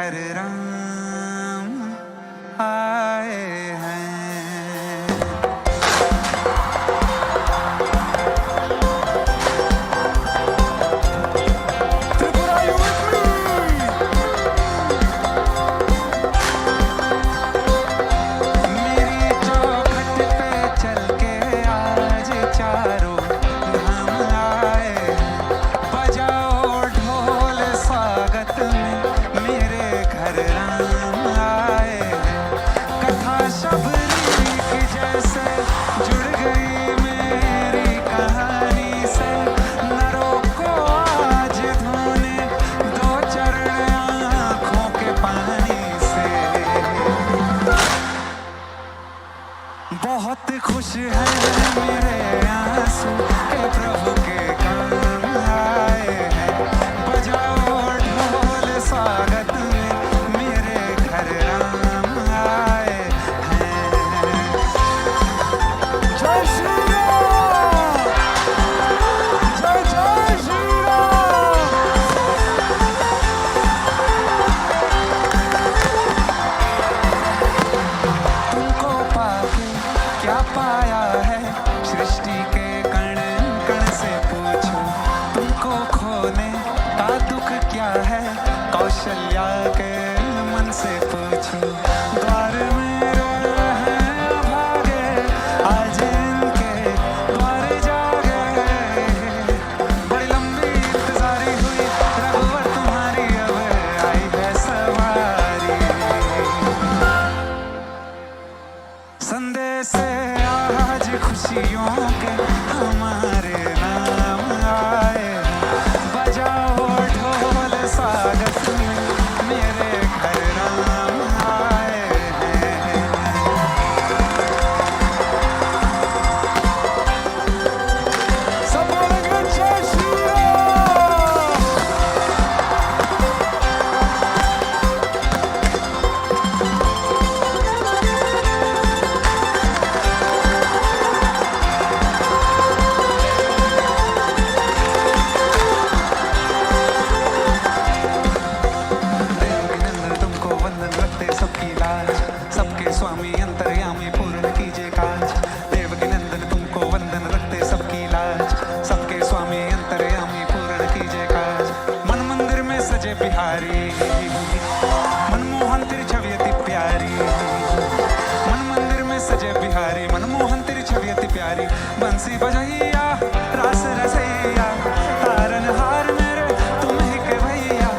घर राम आए हैं। मेरी चौखट पे चल के आज चारों धाम आए हैं। बजाओ ढोल स्वागत में मेरे घर राम आए हैं। कथा शबरी की जैसे जुड़ गई मेरी कहानी से। नरों को आज धोने दो चरण आँखों के पानी से। बहुत खुश है मेरे आंसू के प्रभु के काम आए हैं। बजाओ ढोल स्वागत में मेरे घर राम आए हैं। जय श्री राम, जय जय श्री राम। तुमको पाके क्या पाया है सृष्टि के कण कण से पूछो। तुमको खोने का दुख क्या है कौशल्या के मन से पूछो। द्वार मेरे हैं अभागे आज इनके द्वार जागे। बड़ी लंबी इंतजारी हुई रघुवर तुम्हारी अब आई है सवारी। संदेश है आज खुशियों के हमारे नाम आए हैं। बजाओ ढोल स्वागत में मेरे घर राम आए हैं। सब बोलेंगे जय श्री राम। देवकीनंदन तुमको वंदन रखते सबकी लाज। सबके स्वामी अंतर्यामी पूर्ण कीजिए काज। देवकीनंदन तुमको वंदन रखते सबकी लाज। सबके स्वामी अंतर्यामी पूर्ण कीजिए काज। मन मंदिर में सजे बिहारी मनमोहन तेरी छवि अति प्यारी। मन मंदिर में सजे बिहारी मनमोहन तेरी छवि अति प्यारी। बंसी बजैया रास रसैया तारनहार मेरे तुम ही के भैया।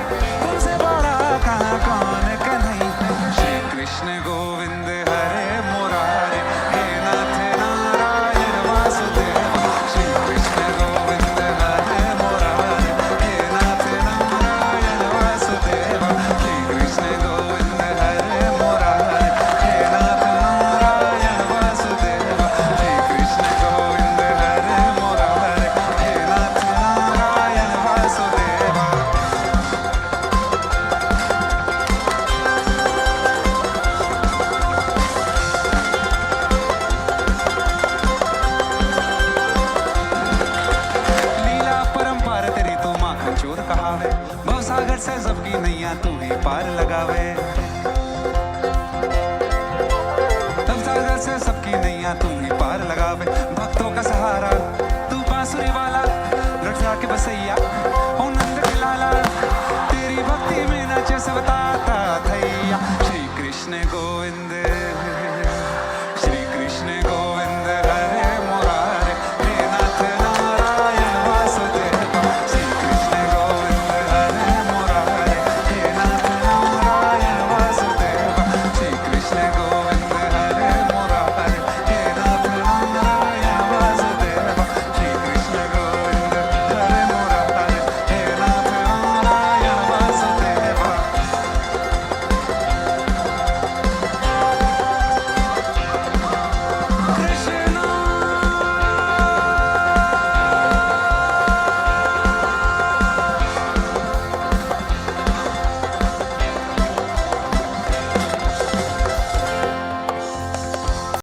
तुमसे बड़ा कहाँ कौन कन्हैया। श्री कृष्ण गोविंद हरे मुरारे हे नाथ नारायण वासुदेव। श्री कृष्ण गोविंद हरे मुरारे हे नाथ नारायण वासुदेव। श्री कृष्ण गोविंद हरे मुरारे हे नाथ नारायण वासुदेव। श्री कृष्ण गोविंद हरे मुरारे हे नाथ नारायण वासुदेव। लीला परंपार तेरी तो माखन चोर कहावे। भवसागर से सबकी नैया तू ही पार लगावे। भवसागर से सबकी नैया तू ही पार लगावे। भक्तों का सहारा तू बांसुरी वाला रक्षा के बसैया।